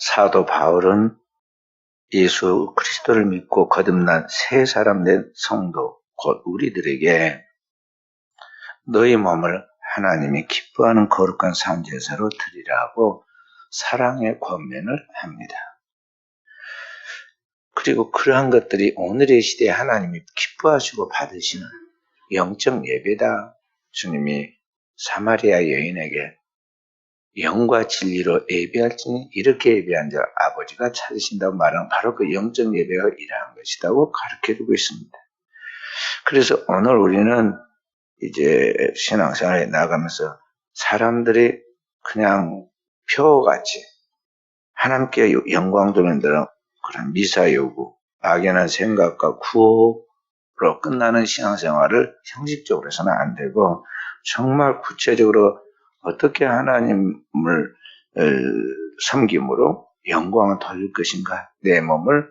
사도 바울은 예수 그리스도를 믿고 거듭난 새 사람 된 성도 곧 우리들에게 너희 몸을 하나님이 기뻐하는 거룩한 산제사로 드리라고 사랑의 권면을 합니다. 그리고 그러한 것들이 오늘의 시대에 하나님이 기뻐하시고 받으시는 영적 예배다. 주님이 사마리아 여인에게 영과 진리로 예배할지니 이렇게 예배한 자 아버지가 찾으신다고 말하는 바로 그 영적 예배가 이러한 것이라고 가르쳐주고 있습니다. 그래서 오늘 우리는 이제 신앙생활에 나가면서 사람들이 그냥 표같이 하나님께 영광 돌리는 그런 미사 요구, 막연한 생각과 구호로 끝나는 신앙생활을 형식적으로 해서는 안 되고 정말 구체적으로 어떻게 하나님을 섬김으로 영광을 돌릴 것인가, 내 몸을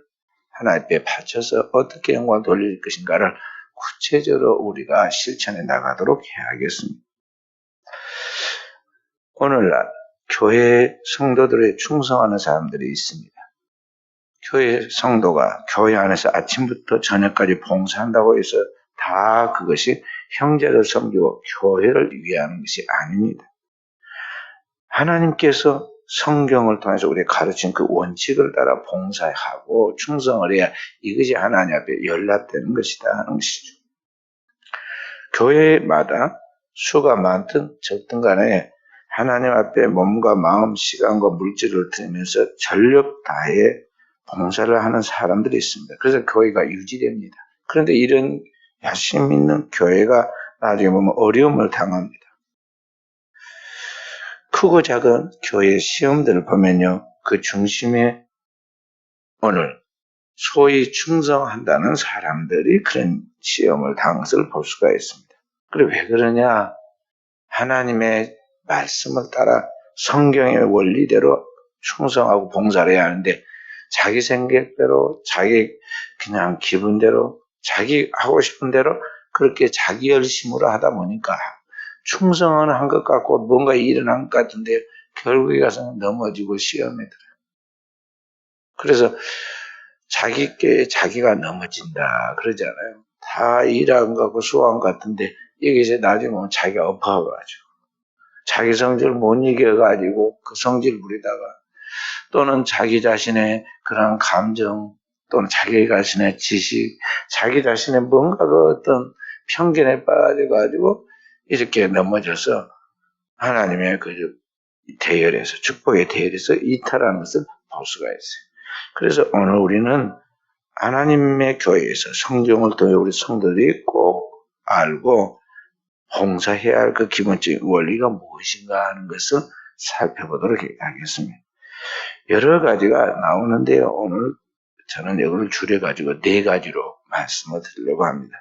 하나님께 바쳐서 어떻게 영광을 돌릴 것인가를 구체적으로 우리가 실천해 나가도록 해야겠습니다. 오늘날 교회 성도들에 충성하는 사람들이 있습니다. 교회 성도가 교회 안에서 아침부터 저녁까지 봉사한다고 해서 다 그것이 형제를 섬기고 교회를 위하는 것이 아닙니다. 하나님께서 성경을 통해서 우리에게 가르친 그 원칙을 따라 봉사하고 충성을 해야 이것이 하나님 앞에 연락되는 것이다 하는 것이죠. 교회마다 수가 많든 적든 간에 하나님 앞에 몸과 마음, 시간과 물질을 드리면서 전력 다해 봉사를 하는 사람들이 있습니다. 그래서 교회가 유지됩니다. 그런데 이런 열심히 있는 교회가 나중에 보면 어려움을 당합니다. 크고 작은 교회 시험들을 보면요, 그 중심에 오늘 소위 충성한다는 사람들이 그런 시험을 당한 것을 볼 수가 있습니다. 그래 왜 그러냐? 하나님의 말씀을 따라 성경의 원리대로 충성하고 봉사를 해야 하는데 자기 생각대로, 자기 그냥 기분대로, 자기 하고 싶은 대로 그렇게 자기 열심으로 하다 보니까 충성은 한 것 같고 뭔가 일어난 것 같은데 결국에 가서는 넘어지고 시험에 들어요. 그래서 자기가 넘어진다 그러잖아요. 다 일한 것 같고 수고한 것 같은데 이게 이제 나중에 보면 자기가 엎어가지고 자기 성질을 못 이겨가지고 그 성질 부리다가 또는 자기 자신의 그런 감정 또는 자기 자신의 지식, 자기 자신의 뭔가 그 어떤 편견에 빠져가지고 이렇게 넘어져서 하나님의 그 대열에서 축복의 대열에서 이탈하는 것을 볼 수가 있어요. 그래서 오늘 우리는 하나님의 교회에서 성경을 통해 우리 성도들이 꼭 알고 봉사해야 할 그 기본적인 원리가 무엇인가 하는 것을 살펴보도록 하겠습니다. 여러 가지가 나오는데요. 오늘 저는 이걸 줄여가지고 4가지로 말씀을 드리려고 합니다.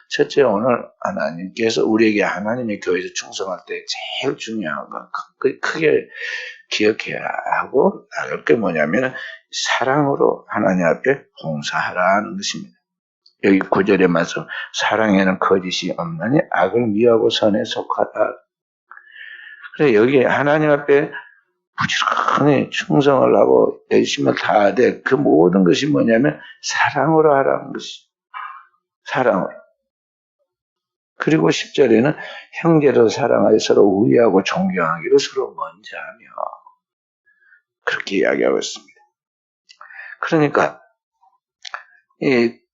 첫째, 오늘 하나님께서 우리에게 하나님의 교회에서 충성할 때 제일 중요한 거 크게 기억해야 하고 나갈 게 뭐냐면 사랑으로 하나님 앞에 봉사하라는 것입니다. 여기 9절의 말씀, 사랑에는 거짓이 없나니 악을 미워하고 선에 속하다. 그래서 여기 하나님 앞에 부지런히 충성을 하고 열심을 다하되 그 모든 것이 뭐냐면 사랑으로 하라는 것이 사랑으로. 그리고 10절에는 형제를 사랑하여 서로 우애하고 존경하기로 서로 먼저 하며 그렇게 이야기하고 있습니다. 그러니까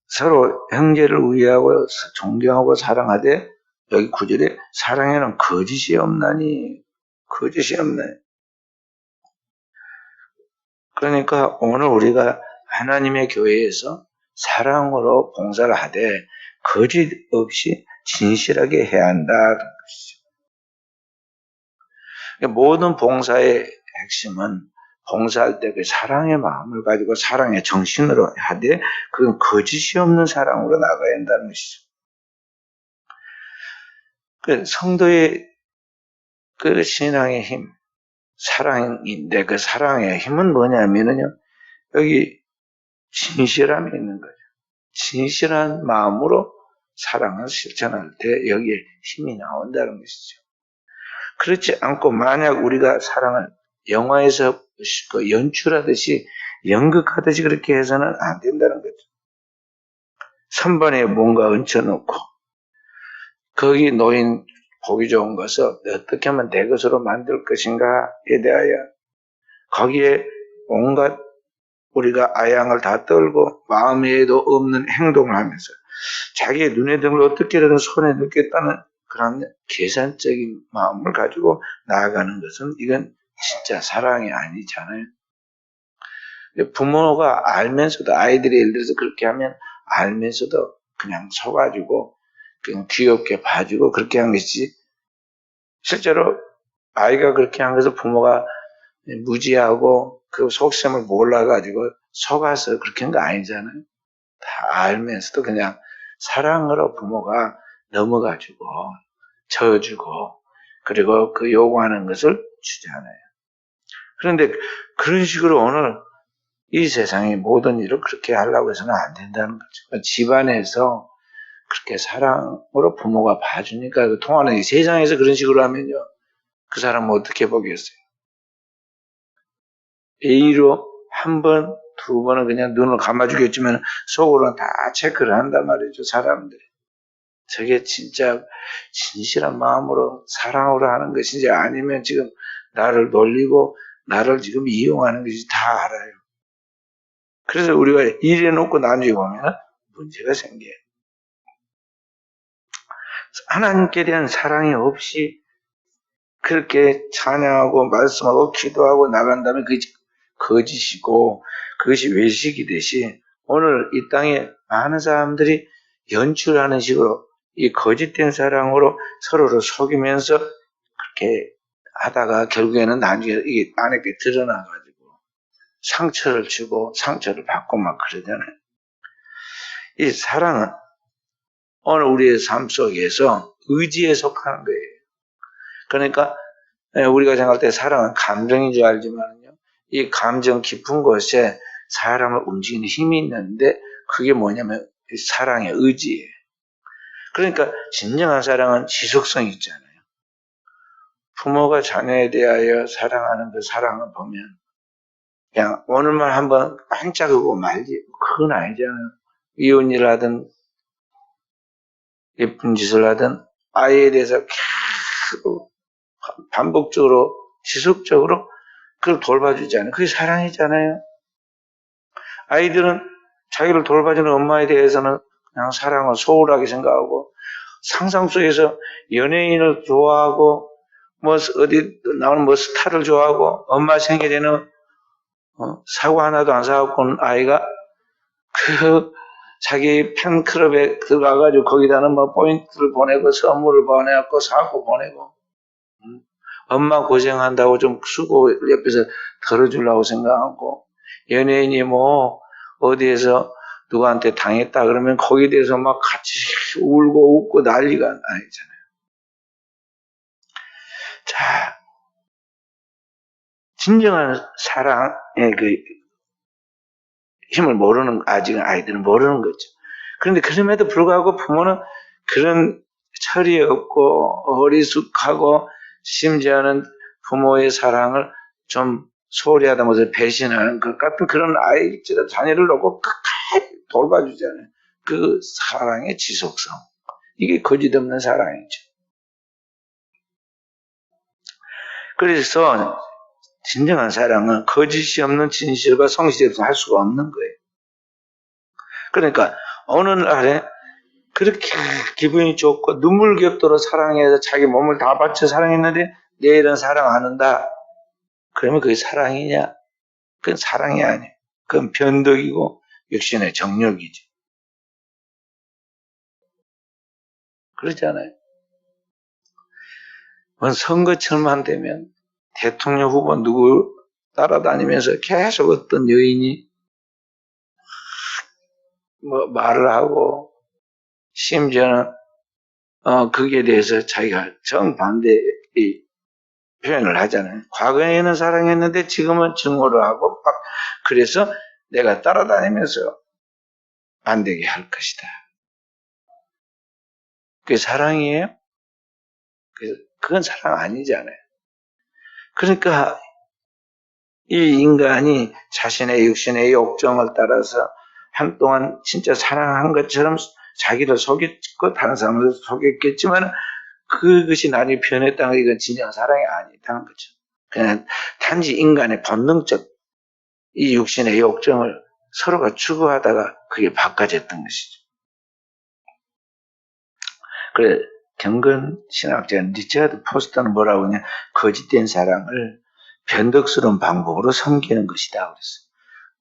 서로 형제를 우애하고 존경하고 사랑하되 여기 9절에 사랑에는 거짓이 없나니 거짓이 없나니. 그러니까 오늘 우리가 하나님의 교회에서 사랑으로 봉사를 하되 거짓 없이 진실하게 해야 한다는 것이죠. 모든 봉사의 핵심은 봉사할 때 그 사랑의 마음을 가지고 사랑의 정신으로 하되 그건 거짓이 없는 사랑으로 나가야 한다는 것이죠. 그 성도의 그 신앙의 힘, 사랑인데 그 사랑의 힘은 뭐냐면요. 여기 진실함이 있는 거죠. 진실한 마음으로 사랑을 실천할 때 여기에 힘이 나온다는 것이죠. 그렇지 않고 만약 우리가 사랑을 영화에서 그 연출하듯이 연극하듯이 그렇게 해서는 안 된다는 거죠. 선반에 뭔가 얹혀놓고 거기 놓인 보기 좋은 것을 어떻게 하면 내 것으로 만들 것인가에 대하여 거기에 온갖 우리가 아양을 다 떨고 마음에도 없는 행동을 하면서 자기의 눈에 든 걸 어떻게든 손에 넣겠다는 그런 계산적인 마음을 가지고 나아가는 것은 이건 진짜 사랑이 아니잖아요. 부모가 알면서도 아이들이 예를 들어서 그렇게 하면 알면서도 그냥 속아주고 그냥 귀엽게 봐주고 그렇게 한 것이지 실제로 아이가 그렇게 한 것을 부모가 무지하고 그 속셈을 몰라가지고 속아서 그렇게 한 거 아니잖아요. 다 알면서도 그냥 사랑으로 부모가 넘어가지고 져주고 그리고 그 요구하는 것을 주잖아요. 그런데 그런 식으로 오늘 이 세상의 모든 일을 그렇게 하려고 해서는 안 된다는 거죠. 집안에서 그렇게 사랑으로 부모가 봐주니까 그 통하는 세상에서 그런 식으로 하면요. 그 사람은 어떻게 보겠어요? A로 한 번, 두 번은 그냥 눈을 감아주겠지만 속으로는 다 체크를 한단 말이죠. 사람들이. 저게 진짜 진실한 마음으로 사랑으로 하는 것인지 아니면 지금 나를 놀리고 나를 지금 이용하는 것인지 다 알아요. 그래서 우리가 이래놓고 나중에 보면 문제가 생겨요. 하나님께 대한 사랑이 없이 그렇게 찬양하고 말씀하고 기도하고 나간다면 그것이 거짓이고 그것이 외식이듯이 오늘 이 땅에 많은 사람들이 연출하는 식으로 이 거짓된 사랑으로 서로를 속이면서 그렇게 하다가 결국에는 나중에 이게 안에 드러나가지고 상처를 주고 상처를 받고 막 그러잖아요. 이 사랑은 오늘 우리의 삶 속에서 의지에 속하는 거예요. 그러니까 우리가 생각할 때 사랑은 감정인 줄 알지만요. 이 감정 깊은 곳에 사람을 움직이는 힘이 있는데 그게 뭐냐면 사랑의 의지예요. 그러니까 진정한 사랑은 지속성이 있잖아요. 부모가 자녀에 대하여 사랑하는 그 사랑을 보면 그냥 오늘만 한번 반짝이고 말지 그건 아니잖아요. 이혼일 하든 예쁜 짓을 하든 아이에 대해서 계속 반복적으로 지속적으로 그걸 돌봐주잖아요. 그게 사랑이잖아요. 아이들은 자기를 돌봐주는 엄마에 대해서는 그냥 사랑을 소홀하게 생각하고 상상 속에서 연예인을 좋아하고 뭐 어디 나오는 뭐 스타를 좋아하고 엄마 생일에는 사고 하나도 안 사갖고 온 아이가 그 자기 팬클럽에 들어가가지고 거기다는 뭐 포인트를 보내고 선물을 보내갖고 사고 보내고 엄마 고생한다고 좀 수고 옆에서 덜어주려고 생각하고 연예인이 뭐 어디에서 누구한테 당했다 그러면 거기에 대해서 막 같이 울고 웃고 난리가 아니잖아요. 자, 진정한 사랑의 그 힘을 모르는 아직은 아이들은 모르는 거죠. 그런데 그럼에도 불구하고 부모는 그런 철이 없고 어리숙하고 심지어는 부모의 사랑을 좀 소홀히 하다 못해 배신하는 것 같은 그런 아이, 자녀를 놓고 끝까지 돌봐주잖아요. 그 사랑의 지속성. 이게 거짓없는 사랑이죠. 그래서 진정한 사랑은 거짓이 없는 진실과 성실이 없으면 할 수가 없는 거예요. 그러니까 어느 날에 그렇게 기분이 좋고 눈물겹도록 사랑해서 자기 몸을 다 바쳐 사랑했는데 내일은 사랑 안 한다. 그러면 그게 사랑이냐? 그건 사랑이 아니에요. 그건 변덕이고 육신의 정욕이죠. 그렇잖아요. 선거철만 되면 대통령 후보 누구 따라다니면서 계속 어떤 여인이 뭐 말을 하고 심지어는 거기에 대해서 자기가 정반대의 표현을 하잖아요. 과거에는 사랑했는데 지금은 증오를 하고 막 그래서 내가 따라다니면서 안 되게 할 것이다. 그게 사랑이에요? 그건 사랑 아니잖아요. 그러니까 이 인간이 자신의 육신의 욕정을 따라서 한동안 진짜 사랑한 것처럼 자기를 속였고 다른 사람을 속였겠지만 그것이 나중에 변했다는 건 이건 진정한 사랑이 아니다는 거죠. 그냥 단지 인간의 본능적 이 육신의 욕정을 서로가 추구하다가 그게 바꿔졌던 것이죠. 그래, 경건 신학자 리처드 포스터는 뭐라고 하냐, 거짓된 사랑을 변덕스러운 방법으로 섬기는 것이다 그랬어요.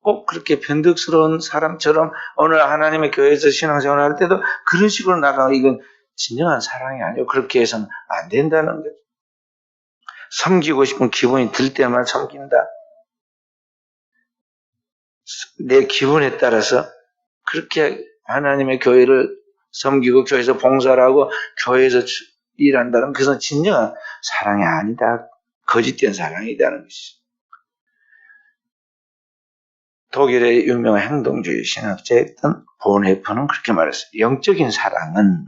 꼭 그렇게 변덕스러운 사람처럼 오늘 하나님의 교회에서 신앙생활을 할 때도 그런 식으로 나가면 이건 진정한 사랑이 아니고 그렇게 해서는 안 된다는 거죠. 섬기고 싶은 기분이 들 때만 섬긴다. 내 기분에 따라서 그렇게 하나님의 교회를 섬기고 교회에서 봉사를 하고 교회에서 일한다는 그것은 진정한 사랑이 아니다. 거짓된 사랑이라는 것이죠. 독일의 유명한 행동주의 신학자였던 본헤퍼는 그렇게 말했어요. 영적인 사랑은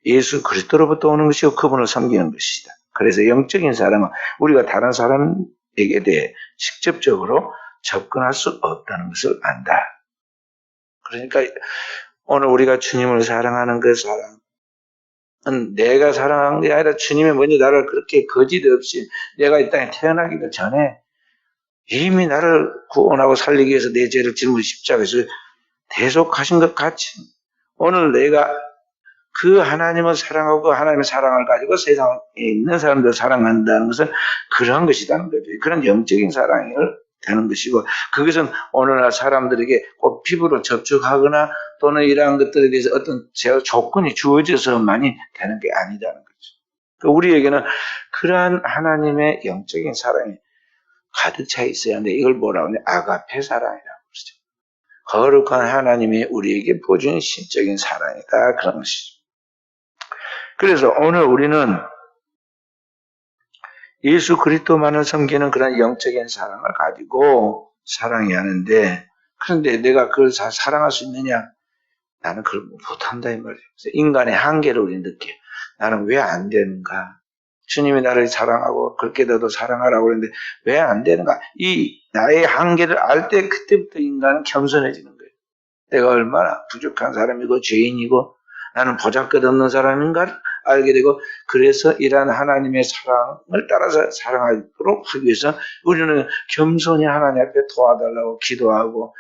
예수 그리스도로부터 오는 것이고 그분을 섬기는 것이다. 그래서 영적인 사랑은 우리가 다른 사람에게 대해 직접적으로 접근할 수 없다는 것을 안다. 그러니까 오늘 우리가 주님을 사랑하는 그 사랑은 내가 사랑한 게 아니라 주님이 먼저 나를 그렇게 거짓 없이 내가 이 땅에 태어나기도 전에 이미 나를 구원하고 살리기 위해서 내 죄를 짊어 십자가에서 대속하신 것 같이 오늘 내가 그 하나님을 사랑하고 그 하나님의 사랑을 가지고 세상에 있는 사람들을 사랑한다는 것은 그런 것이라는 거죠. 그런 영적인 사랑을 되는 것이고 그것은 오늘날 사람들에게 꼭 피부로 접촉하거나 또는 이러한 것들에 대해서 어떤 조건이 주어져서만이 되는 게 아니라는 거죠. 우리에게는 그러한 하나님의 영적인 사랑이 가득 차 있어야 하는데 이걸 뭐라고 하냐? 아가페 사랑이라고 그러죠. 거룩한 하나님이 우리에게 보여준 신적인 사랑이다. 그런 것이죠. 그래서 오늘 우리는 예수 그리스도만을 섬기는 그런 영적인 사랑을 가지고 사랑해야 하는데 그런데 내가 그걸 사랑할 수 있느냐? 나는 그걸 못한다 이 말이에요. 인간의 한계를 우리는 느껴요. 나는 왜 안 되는가? 주님이 나를 사랑하고 그렇게 너도 사랑하라고 그러는데 왜 안 되는가? 이 나의 한계를 알 때 그때부터 인간은 겸손해지는 거예요. 내가 얼마나 부족한 사람이고 죄인이고 나는 보잘것없는 사람인가를 알게 되고 그래서 이러한 하나님의 사랑을 따라서 사랑하도록 하기 위해서 우리는 겸손히 하나님 앞에 도와달라고 기도하고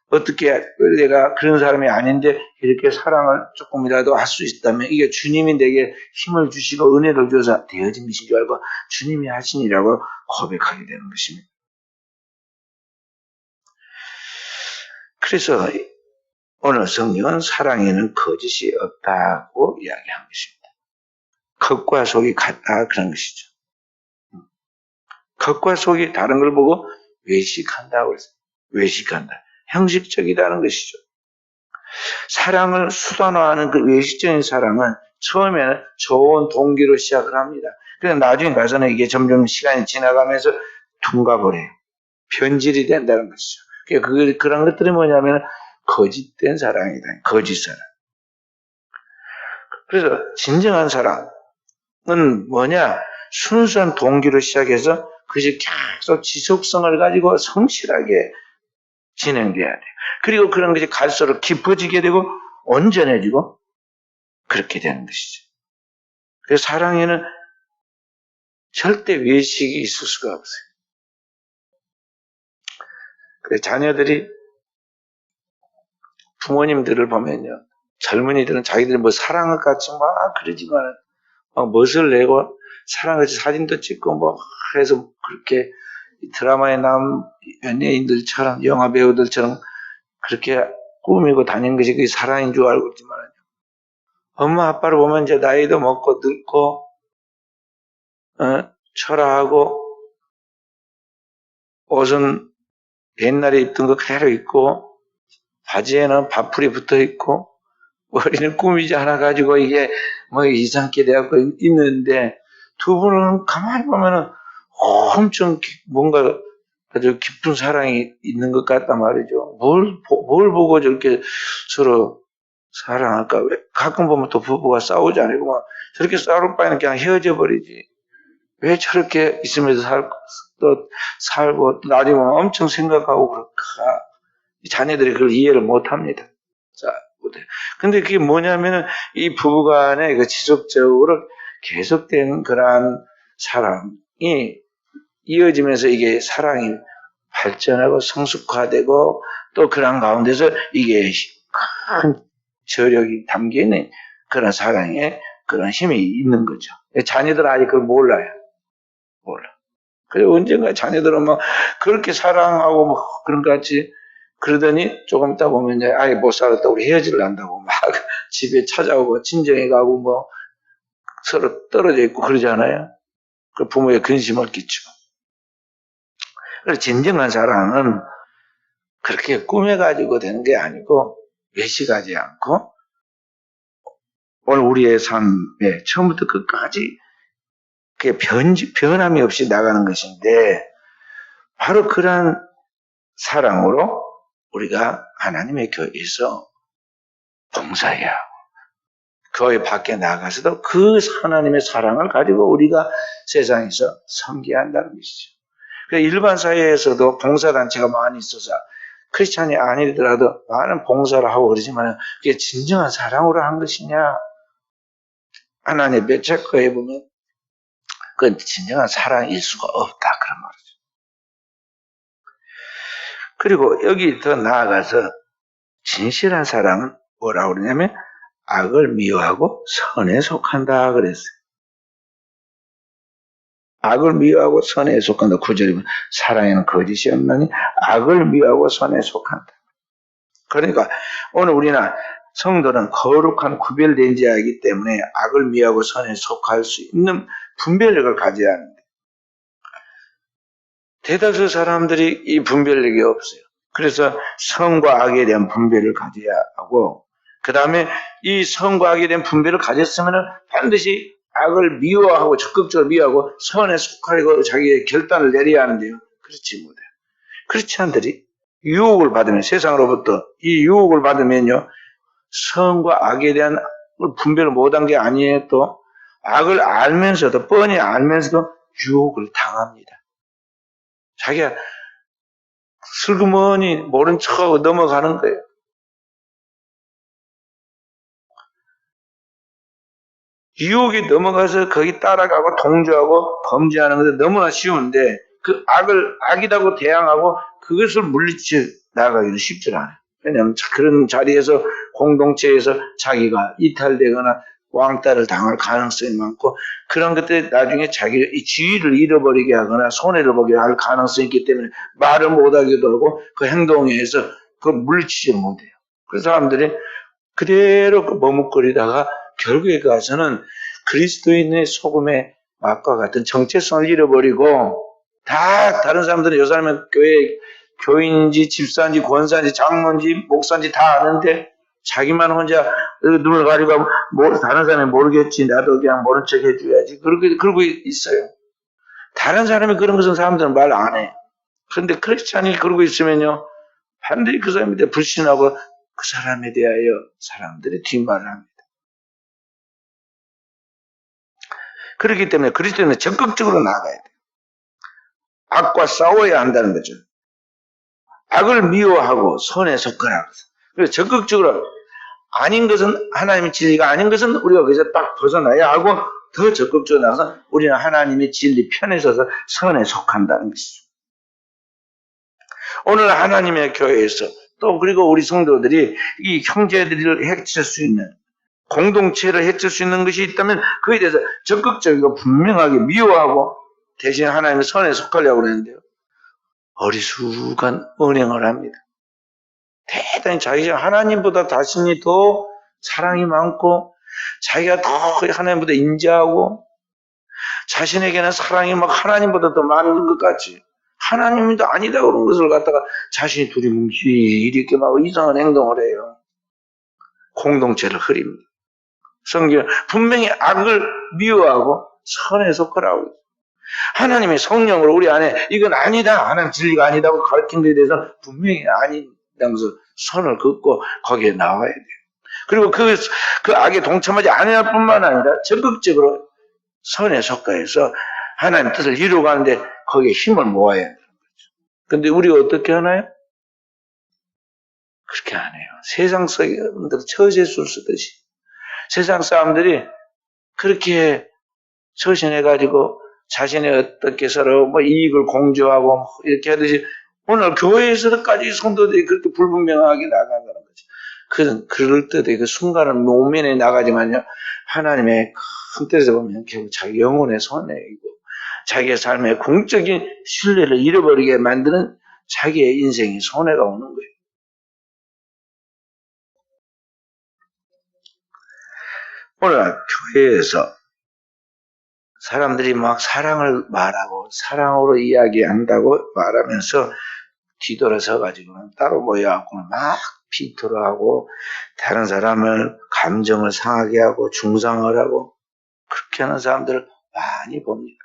어떻게 내가 그런 사람이 아닌데 이렇게 사랑을 조금이라도 할 수 있다면 이게 주님이 내게 힘을 주시고 은혜를 줘서 되어진 것인 줄 알고 주님이 하시니라고 고백하게 되는 것입니다. 그래서 오늘 성경은 사랑에는 거짓이 없다고 이야기한 것입니다. 겉과 속이 같다 그런 것이죠. 겉과 속이 다른 걸 보고 외식한다고 했어요. 외식한다. 형식적이라는 것이죠. 사랑을 수단화하는 그 외식적인 사랑은 처음에는 좋은 동기로 시작을 합니다. 그래서 나중에 가서는 이게 점점 시간이 지나가면서 둔가버려요. 변질이 된다는 것이죠. 그런 것들이 뭐냐면 거짓된 사랑이다. 거짓 사랑. 그래서 진정한 사랑은 뭐냐? 순수한 동기로 시작해서 그것이 계속 지속성을 가지고 성실하게 진행돼야 돼요. 그리고 그런 것이 갈수록 깊어지게 되고 온전해지고 그렇게 되는 것이죠. 그래서 사랑에는 절대 외식이 있을 수가 없어요. 그래서 자녀들이 부모님들을 보면요. 젊은이들은 자기들이 뭐 사랑을 같이 막 그러지만 막 멋을 내고 사랑같이 사진도 찍고 뭐 해서 그렇게 드라마에 나온 연예인들처럼 영화 배우들처럼 그렇게 꾸미고 다니는 것이 그게 사랑인 줄 알고 있지만 엄마 아빠를 보면 이제 나이도 먹고 늙고 초라하고 옷은 옛날에 입던 거 그대로 입고 바지에는 밥풀이 붙어 있고 머리는 꾸미지 않아 가지고 이게 뭐 이상하게 돼갖고 있는데 두 분은 가만히 보면은 엄청 뭔가 아주 깊은 사랑이 있는 것 같단 말이죠. 뭘 보고 저렇게 서로 사랑할까? 왜 가끔 보면 또 부부가 싸우지 않고 막 저렇게 싸울 바에는 그냥 헤어져 버리지. 왜 저렇게 있으면서 또 살고 또 나중에 엄청 생각하고 그럴까. 자녀들이 그걸 이해를 못 합니다. 자, 근데 그게 뭐냐면은 이 부부간에 그 지속적으로 계속된 그러한 사랑이 이어지면서 이게 사랑이 발전하고 성숙화되고 또 그런 가운데서 이게 큰 저력이 담겨있는 그런 사랑에 그런 힘이 있는 거죠. 자녀들은 아직 그걸 몰라요. 몰라. 그리고 언젠가 자녀들은 막 그렇게 사랑하고 뭐 그런 것 같이 그러더니 조금 있다 보면 이제 아예 못 살았다 우리 헤어질라 한다고 막 집에 찾아오고 친정에 가고 뭐 서로 떨어져 있고 그러잖아요. 그 부모의 근심을 끼치고. 그래서 진정한 사랑은 그렇게 꾸며가지고 되는 게 아니고 외식하지 않고 오늘 우리의 삶에 처음부터 끝까지 그게 변함이 없이 나가는 것인데 바로 그러한 사랑으로 우리가 하나님의 교회에서 봉사해야 하고 교회 밖에 나가서도 그 하나님의 사랑을 가지고 우리가 세상에서 섬겨야 한다는 것이죠. 일반 사회에서도 봉사단체가 많이 있어서 크리스찬이 아니더라도 많은 봉사를 하고 그러지만 그게 진정한 사랑으로 한 것이냐? 하나님의 체크해 보면 그건 진정한 사랑일 수가 없다 그런 말이죠. 그리고 여기 더 나아가서 진실한 사랑은 뭐라고 그러냐면 악을 미워하고 선에 속한다 그랬어요. 악을 미워하고 선에 속한다. 9절이면 사랑에는 거짓이 없나니 악을 미워하고 선에 속한다. 그러니까 오늘 우리는 성도는 거룩한 구별된 자이기 때문에 악을 미워하고 선에 속할 수 있는 분별력을 가져야 하는데 대다수 사람들이 이 분별력이 없어요. 그래서 선과 악에 대한 분별을 가져야 하고 그 다음에 이 선과 악에 대한 분별을 가졌으면 반드시 악을 미워하고 적극적으로 미워하고 선에 속하려고 자기의 결단을 내려야 하는데요. 그렇지 못해요. 크리스찬들이 유혹을 받으면 세상으로부터 이 유혹을 받으면요. 선과 악에 대한 분별을 못한 게 아니에요. 또 악을 알면서도 뻔히 알면서도 유혹을 당합니다. 자기가 슬그머니 모른 척하고 넘어가는 거예요. 유혹이 넘어가서 거기 따라가고 동조하고 범죄하는 것은 너무나 쉬운데 그 악을 악이라고 대항하고 그것을 물리쳐 나가기는 쉽지 않아요. 왜냐하면 그런 자리에서 공동체에서 자기가 이탈되거나 왕따를 당할 가능성이 많고 그런 것들이 나중에 자기의 지위를 잃어버리게 하거나 손해를 보게 할 가능성이 있기 때문에 말을 못하기도 하고 그 행동에 의해서 그걸 물리치지 못해요. 그래서 사람들이 그대로 머뭇거리다가 결국에 가서는 그리스도인의 속음의 맛과 같은 정체성을 잃어버리고 다 다른 사람들은 요 사람은 교회 교인인지 집사인지 권사인지 장로인지 목사인지 다 아는데 자기만 혼자 눈을 가리고 다른 사람이 모르겠지 나도 그냥 모른 척 해줘야지 그러고 있어요. 다른 사람이 그런 것은 사람들은 말 안 해. 그런데 크리스찬이 그러고 있으면요 반드시 그 사람에 대해 불신하고 그 사람에 대하여 사람들이 뒷말을 합니다. 그렇기 때문에 그리스도인은 적극적으로 나아가야 돼요. 악과 싸워야 한다는 거죠. 악을 미워하고 선에 속하라. 그래서 적극적으로 아닌 것은 하나님의 진리가 아닌 것은 우리가 거기서 딱 벗어나야 하고 더 적극적으로 나가서 우리는 하나님의 진리 편에 서서 선에 속한다는 것이죠. 오늘 하나님의 교회에서 또 그리고 우리 성도들이 이 형제들을 해칠 수 있는 공동체를 해칠 수 있는 것이 있다면 그에 대해서 적극적이고 분명하게 미워하고 대신 하나님의 선에 속하려고 그러는데요. 어리숙한 언행을 합니다. 대단히 자기가 하나님보다 자신이 더 사랑이 많고 자기가 더 하나님보다 인자하고 자신에게는 사랑이 막 하나님보다 더 많은 것 같이 하나님도 아니다 그런 것을 갖다가 자신이 두리뭉실 이렇게 막 이상한 행동을 해요. 공동체를 흐립니다. 성경 분명히 악을 미워하고 선에 속하라고 하나님의 성령으로 우리 안에 이건 아니다 하나님 진리가 아니다고 가르친 데에 대해서 분명히 아니다는 것을 선을 긋고 거기에 나와야 돼요. 그리고 그 악에 동참하지 않을 뿐만 아니라 적극적으로 선에 속하여서 하나님 뜻을 이루어가는데 거기에 힘을 모아야 하는 거죠. 근데 우리가 어떻게 하나요? 그렇게 안 해요. 세상 사람들 처세술 쓰듯이. 세상 사람들이 그렇게 처신해가지고 자신이 어떻게 서로 뭐 이익을 공조하고 뭐 이렇게 하듯이 오늘 교회에서까지 성도들이 그렇게 불분명하게 나가는 거죠. 그럴 때도 그 순간은 모면에 나가지만요, 하나님의 큰 뜻에서 보면 결국 자기 영혼의 손해이고, 자기의 삶의 공적인 신뢰를 잃어버리게 만드는 자기의 인생이 손해가 오는 거예요. 오늘 교회에서 사람들이 막 사랑을 말하고 사랑으로 이야기한다고 말하면서 뒤돌아서 가지고는 따로 모여갖고는 막 비토를 하고 다른 사람을 감정을 상하게 하고 중상을 하고 그렇게 하는 사람들을 많이 봅니다.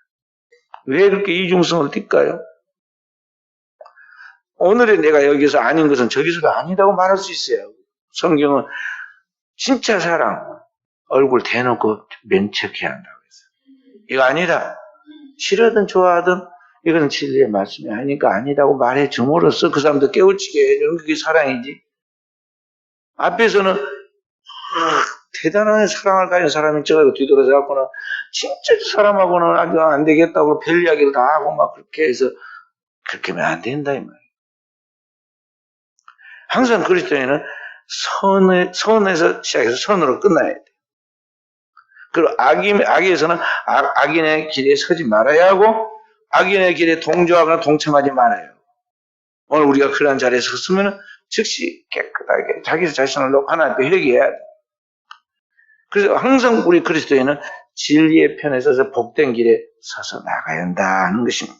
왜 그렇게 이중성을 띌까요? 오늘의 내가 여기서 아닌 것은 저기서도 아니라고 말할 수 있어요. 성경은 진짜 사랑 얼굴 대놓고 면책해야 한다고 했어요. 이거 아니다. 싫어하든 좋아하든 이건 진리의 말씀이 아니니까 아니라고 말해 줌으로써 그 사람도 깨우치게 해주는 그게 사랑이지. 앞에서는 대단한 사랑을 가진 사람이 저기서 뒤돌아서 갖고는 진짜 사람하고는 아주 안 되겠다고 별 이야기를 다 하고 막 그렇게 해서 그렇게 하면 안 된다 이 말이에요. 항상 그리스도인은 선에서 시작해서 선으로 끝나야 돼. 그리고 악에서는 악인의 길에 서지 말아야 하고 악인의 길에 동조하거나 동참하지 말아요. 오늘 우리가 그런 자리에 섰으면 즉시 깨끗하게 자기 자신을 놓고 하나님께 회개해야 돼. 그래서 항상 우리 그리스도인은 진리의 편에 서서 복된 길에 서서 나가야 한다는 것입니다.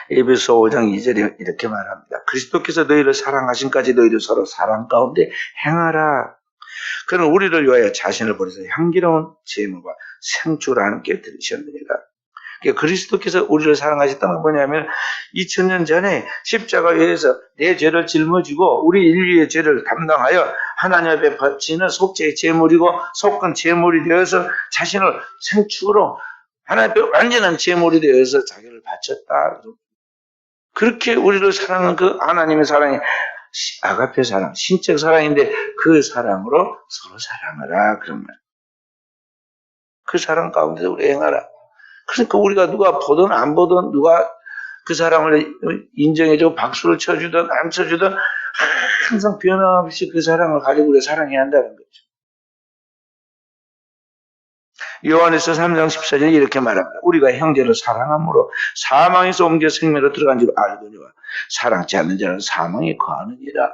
에베소 5장 2절에 이렇게 말합니다. 그리스도께서 너희를 사랑하신까지 너희도 서로 사랑 가운데 행하라. 그는 우리를 위하여 자신을 버려서 향기로운 제물과 생주를 함께 드리셨느니라. 그러니까 그리스도께서 우리를 사랑하셨다는 건 뭐냐면 2000년 전에 십자가에서 내 죄를 짊어지고 우리 인류의 죄를 담당하여 하나님 앞에 바치는 속죄의 제물이고 속건 제물이 되어서 자신을 생축으로 하나님 앞에 완전한 제물이 되어서 자기를 바쳤다. 그렇게 우리를 사랑하는 그 하나님의 사랑이 아가페 사랑, 신적 사랑인데 그 사랑으로 서로 사랑하라. 그런 말. 그 사랑 가운데 우리 행하라. 그러니까 우리가 누가 보든 안 보든 누가 그 사랑을 인정해주고 박수를 쳐주든 안 쳐주든 항상 변함없이 그 사랑을 가지고 우리가 사랑해야 한다는 거죠. 요한에서 3장 14절에 이렇게 말합니다. 우리가 형제를 사랑함으로 사망에서 옮겨 생명으로 들어간 줄 알거니와 사랑치 않는 자는 사망에 거하느니라.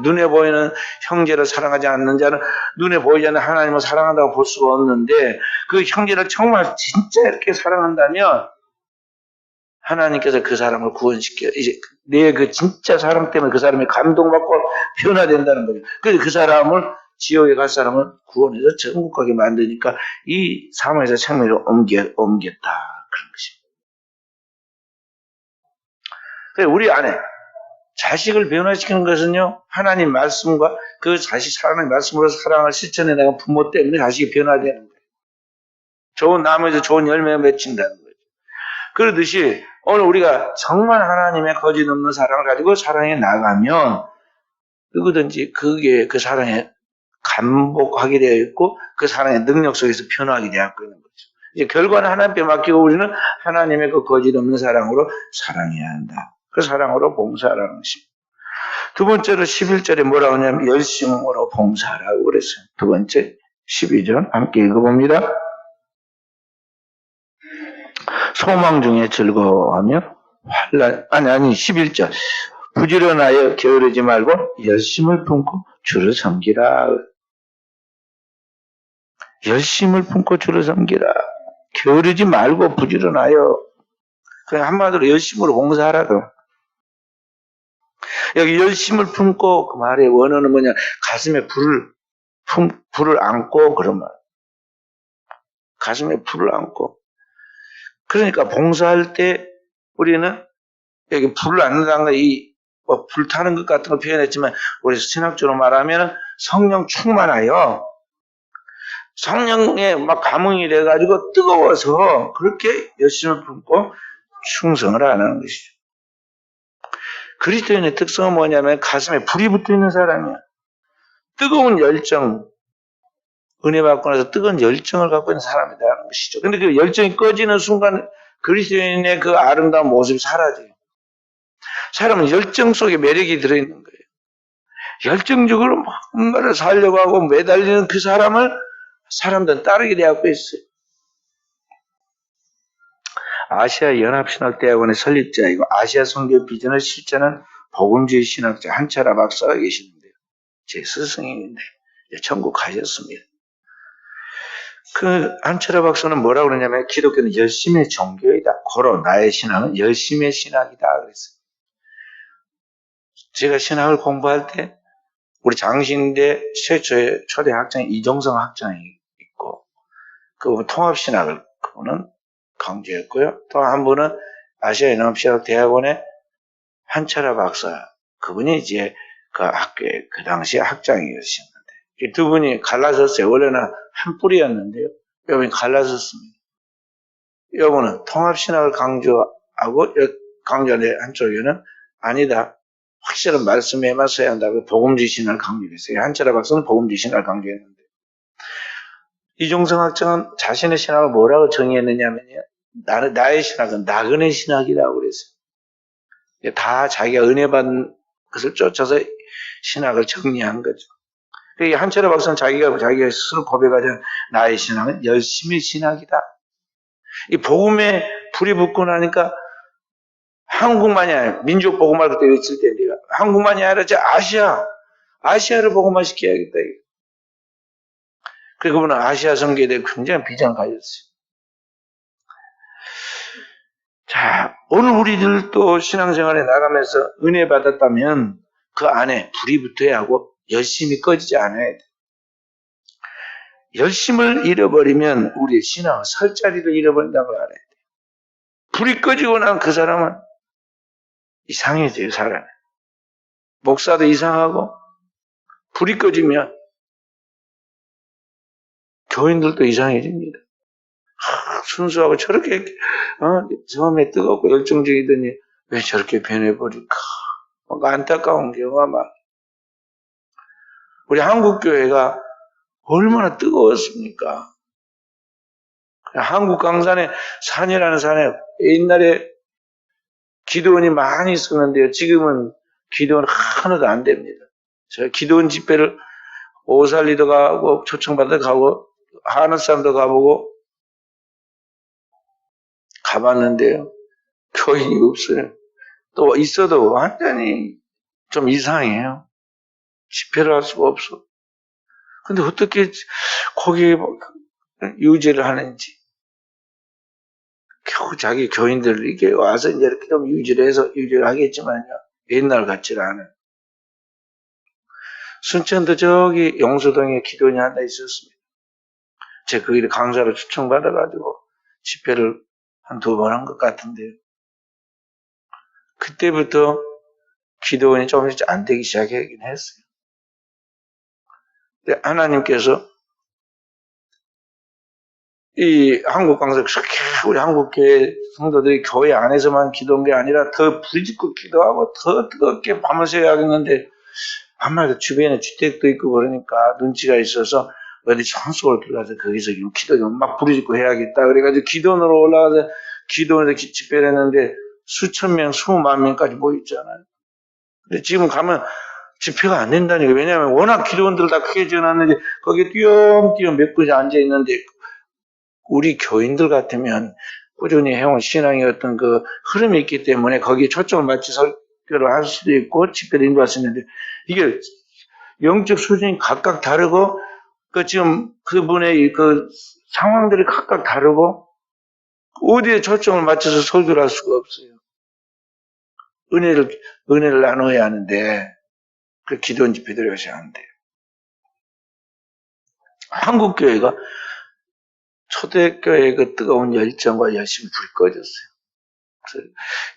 눈에 보이는 형제를 사랑하지 않는 자는 눈에 보이지 않는 하나님을 사랑한다고 볼 수가 없는데 그 형제를 정말 진짜 이렇게 사랑한다면 하나님께서 그 사람을 구원시켜 이제 내 그 진짜 사랑 때문에 그 사람이 감동받고 변화된다는 거죠. 그래서 그 사람을 지옥에 갈 사람을 구원해서 천국 가게 만드니까 이 사망에서 생명으로 옮겼다 그런 것입니다. 그래서 우리 안에 자식을 변화시키는 것은요, 하나님 말씀과 그 자식 하나님 말씀으로 사랑을 실천해 나간 부모 때문에 자식이 변화되는 거예요. 좋은 나무에서 좋은 열매가 맺힌다는 거예요. 그러듯이 오늘 우리가 정말 하나님의 거짓 없는 사랑을 가지고 사랑해 나가면 누구든지 그게 그 사랑에 감복하게 되어 있고 그 사랑의 능력 속에서 변화하게 되었고 있는 거죠. 이제 결과는 하나님께 맡기고 우리는 하나님의 그 거짓 없는 사랑으로 사랑해야 한다. 그 사랑으로 봉사하라는 것입니다. 두 번째로 11절에 뭐라고 하냐면 열심으로 봉사하라고 그랬어요. 두 번째 12절 함께 읽어봅니다. 소망 중에 즐거워하며 환난 아니 11절 부지런하여 게으르지 말고 열심을 품고 주를 섬기라. 열심을 품고 주를 섬기라. 게으르지 말고 부지런하여. 그냥 한마디로 열심으로 봉사하라. 여기 열심을 품고 그 말의 원어는 뭐냐? 가슴에 불을 안고 그런 말. 가슴에 불을 안고. 그러니까 봉사할 때 우리는 여기 불을 안는다는 거, 불타는 것 같은 거 표현했지만 우리 신학적으로 말하면 성령 충만하여 성령에 막 감흥이 돼가지고 뜨거워서 그렇게 열심을 품고 충성을 안 하는 것이죠. 그리스도인의 특성은 뭐냐면 가슴에 불이 붙어 있는 사람이야. 뜨거운 열정, 은혜 받고 나서 뜨거운 열정을 갖고 있는 사람이라는 것이죠. 근데 그 열정이 꺼지는 순간 그리스도인의 그 아름다운 모습이 사라져요. 사람은 열정 속에 매력이 들어있는 거예요. 열정적으로 뭔가를 살려고 하고 매달리는 그 사람을 사람들은 따르게 되고 있어요. 아시아 연합신학대학원의 설립자이고 아시아 선교 비전을 실천한 복음주의 신학자 한철아 박사가 계시는데요. 제 스승인데 천국 가셨습니다. 그 한철아 박사는 뭐라고 그러냐면 기독교는 열심의 종교이다. 고로 나의 신앙은 열심의 신학이다 그랬어요. 제가 신학을 공부할 때 우리 장신대 최초의 초대 학장이 이종성 학장이 있고 그 통합신학을 그분은 강조했고요. 또 한 분은 아시아연합신학대학원의 한철아 박사 그분이 이제 그 학교의 그 당시 학장이었습니다. 이 두 분이 갈라섰어요. 원래는 한 뿌리였는데요. 이분이 갈라섰습니다. 이분은 통합신학을 강조하고 강조하는 한쪽에는 아니다. 확실한 말씀에만 서야 한다고 복음주의 신학을 강조했어요. 한철아 박사는 복음주의 신학을 강조했는데 이종성 학장은 자신의 신학을 뭐라고 정의했느냐면요. 나의 신학은 나그네 신학이라고 그랬어요. 다 자기가 은혜 받은 것을 쫓아서 신학을 정리한 거죠. 한철아 박사는 자기가 스스로 고백하자면 나의 신앙은 열심히 신학이다. 이 복음에 불이 붙고 나니까 한국만이 아니라 민족 복음화 그때 외칠 때 내가 한국만이 아니라 아시아를 복음화 시켜야겠다. 그리고 그분은 아시아 선교에 대해 굉장히 비전을 가졌어요. 자, 오늘 우리들도 신앙생활에 나가면서 은혜 받았다면 그 안에 불이 붙어야 하고 열심히 꺼지지 않아야 돼. 열심을 잃어버리면 우리의 신앙은 설 자리를 잃어버린다고 알아야 돼. 불이 꺼지고 난 그 사람은 이상해져요, 사람이. 목사도 이상하고 불이 꺼지면 교인들도 이상해집니다. 순수하고 저렇게 처음에 뜨겁고 열정적이더니 왜 저렇게 변해버릴까? 뭔가 안타까운 경우가 많아요. 우리 한국교회가 얼마나 뜨거웠습니까? 한국 강산에 산이라는 산에 옛날에 기도원이 많이 있었는데요. 지금은 기도원 하나도 안 됩니다. 제가 기도원 집회를 오살리도 가고 초청받아 가고 하는 사람도 가보고 가봤는데요. 교인이 없어요. 또 있어도 완전히 좀 이상해요. 집회를 할 수가 없어. 근데 어떻게 거기에 유지를 하는지. 겨우 자기 교인들 이렇게 와서 이제 이렇게 좀 유지를 하겠지만요. 옛날 같지는 않아요. 순천도 저기 용수동에 기도원이 하나 있었습니다. 제가 거기를 강사로 초청받아가지고 집회를 한 2번 한 것 같은데요. 그때부터 기도원이 조금씩 안 되기 시작하긴 했어요. 근데 하나님께서 이 한국 강사 그렇게 우리 한국교회 성도들이 교회 안에서만 기도한 게 아니라 더 부르짖고 기도하고 더 뜨겁게 밤을 새야겠는데 아무래도 주변에 주택도 있고 그러니까 눈치가 있어서 어디 성소를 들어가서 거기서 기도 막 부르짖고 해야겠다. 그래가지고 기도원으로 올라가서 기도원에서 집회를 했는데 수천 명, 수만 명까지 모였잖아요. 근데 지금 가면 집회가 안 된다니까. 왜냐하면 워낙 기도원들 다 크게 지어놨는데 거기에 띄엄띄엄 몇 분이 앉아있는데 우리 교인들 같으면 꾸준히 해온 신앙의 어떤 그 흐름이 있기 때문에 거기에 초점을 맞춰 설교를 할 수도 있고 집회를 인도할 수 있는데 이게 영적 수준이 각각 다르고 그 지금 그분의 그 상황들이 각각 다르고 어디에 초점을 맞춰서 설교를 할 수가 없어요. 은혜를 나눠야 하는데 그 기도원 집회들이 하셔야 하는데 한국교회가 초대교회의 그 뜨거운 열정과 열심히 불이 꺼졌어요.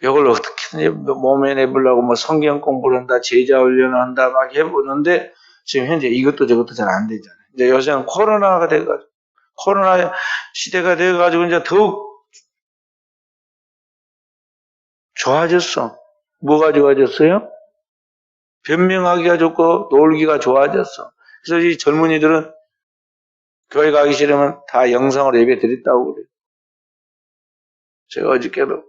이걸 어떻게든지 몸에 내보려고 뭐 성경 공부를 한다, 제자 훈련을 한다 막 해보는데 지금 현재 이것도 저것도 잘 안 되잖아요. 이제 요새는 코로나가 돼가지고 코로나 시대가 돼가지고 이제 더욱 좋아졌어. 뭐가 좋아졌어요? 변명하기가 좋고 놀기가 좋아졌어. 그래서 이 젊은이들은 교회 가기 싫으면 다 영상으로 예배 드렸다고 그래요. 제가 어저께도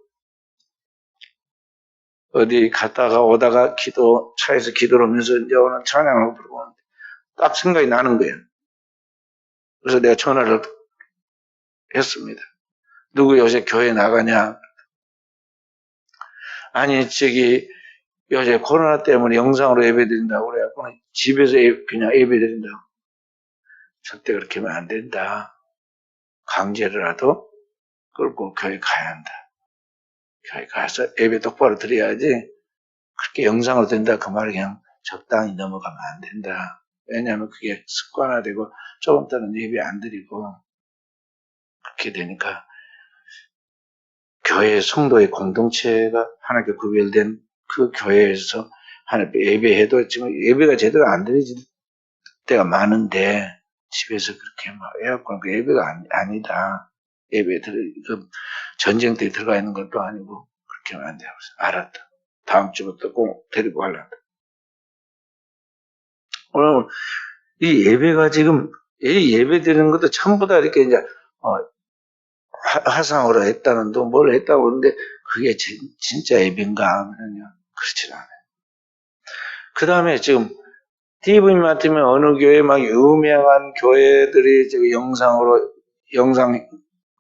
어디 갔다가 오다가 차에서 기도를 하면서 이제 오늘 찬양을 부르고 오는데 딱 생각이 나는 거예요. 그래서 내가 전화를 했습니다. 누구 요새 교회 나가냐? 아니, 요새 코로나 때문에 영상으로 예배 드린다고 그래갖고 집에서 그냥 예배 드린다고. 절대 그렇게 하면 안 된다. 강제로라도 끌고 교회 가야 한다. 교회 가서 예배 똑바로 드려야지 그렇게 영상으로 된다 그 말을 그냥 적당히 넘어가면 안 된다. 왜냐하면 그게 습관화되고 조금 따는 예배 안 드리고 그렇게 되니까 교회 성도의 공동체가 하나님께 구별된 그 교회에서 하나님 예배해도 지금 예배가 제대로 안 드려질 때가 많은데 집에서 그렇게 막 에어컨 그 예배가 아니다. 전쟁터에 들어가 있는 것도 아니고 그렇게 하면 안 돼요. 알았다. 다음 주부터 꼭 데리고 가려다. 오늘 이 예배가 지금 이 예배 드리는 것도 전부 다 이렇게 이제 화상으로 했다는 또 뭘 했다고 그러는데 그게 진짜 예배인가 하면요 그렇지 않아요. 그 다음에 지금 TV 맡으면 어느 교회 막 유명한 교회들이 지금 영상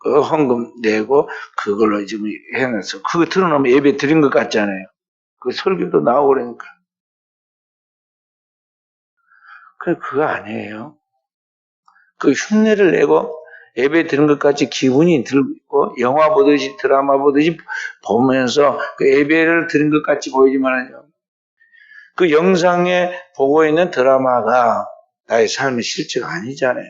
헌금 내고 그걸로 지금 해놔서 그거 틀어놓으면 예배 드린 것 같잖아요. 그 설교도 나오고 그러니까. 그거 아니에요. 그 흉내를 내고 예배 드린 것 같이 기분이 들고 영화 보듯이 드라마 보듯이 보면서 그 예배를 드린 것 같이 보이지만요. 그 영상에 보고 있는 드라마가 나의 삶의 실제가 아니잖아요.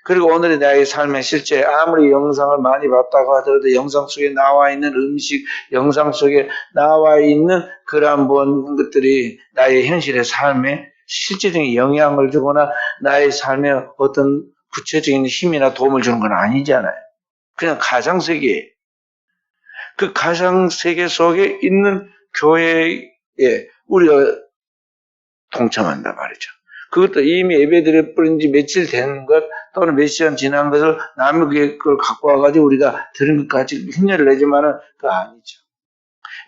그리고 오늘의 나의 삶의 실제 아무리 영상을 많이 봤다고 하더라도 영상 속에 나와 있는 음식, 영상 속에 나와 있는 그런 것들이 나의 현실의 삶에 실제적인 영향을 주거나 나의 삶에 어떤 구체적인 힘이나 도움을 주는 건 아니잖아요. 그냥 가상세계예요. 그 가상세계 속에 있는 교회에 우리가 동참한단 말이죠. 그것도 이미 예배드려 버린 지 며칠 된 것 또는 몇 시간 지난 것을 남의 그걸 갖고 와가지고 우리가 들은 것까지 흉내를 내지만은 그거 아니죠.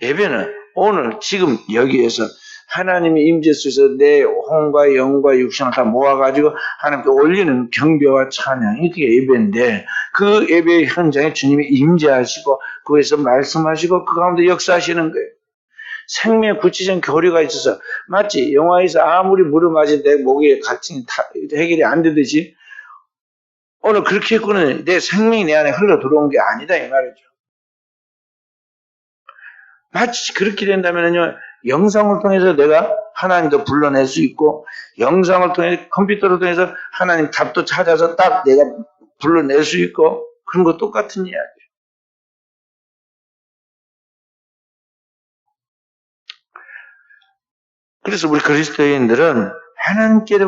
예배는 오늘 지금 여기에서 하나님의 임재 속에서 내 혼과 영과 육신을 다 모아가지고 하나님께 올리는 경배와 찬양이 그게 예배인데 그 예배 현장에 주님이 임재하시고 그에서 말씀하시고 그 가운데 역사하시는 거예요. 생명의 구체적인 교류가 있어서 마치 영화에서 아무리 물을 마신 내 목에 갈증이 해결이 안 되듯이 오늘 그렇게 했고는 내 생명이 내 안에 흘러 들어온 게 아니다 이 말이죠. 마치 그렇게 된다면요 영상을 통해서 내가 하나님도 불러낼 수 있고 영상을 통해 컴퓨터를 통해서 하나님 답도 찾아서 딱 내가 불러낼 수 있고 그런 거 똑같은 이야기예요. 그래서 우리 그리스도인들은 하나님께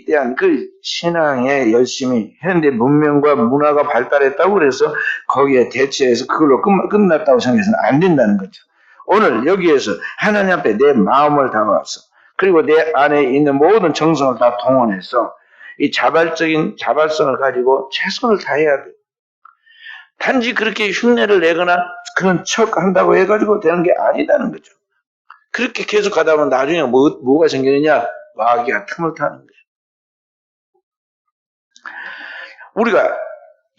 대한 그 신앙의 열심이 현대 문명과 문화가 발달했다고 그래서 거기에 대체해서 그걸로 끝났다고 생각해서는 안 된다는 거죠. 오늘 여기에서 하나님 앞에 내 마음을 담아서 그리고 내 안에 있는 모든 정성을 다 동원해서 이 자발성을 가지고 최선을 다해야 돼요. 단지 그렇게 흉내를 내거나 그런 척 한다고 해가지고 되는 게 아니다는 거죠. 그렇게 계속 가다 보면 나중에 뭐가 생기느냐? 마귀가 틈을 타는 거예요. 우리가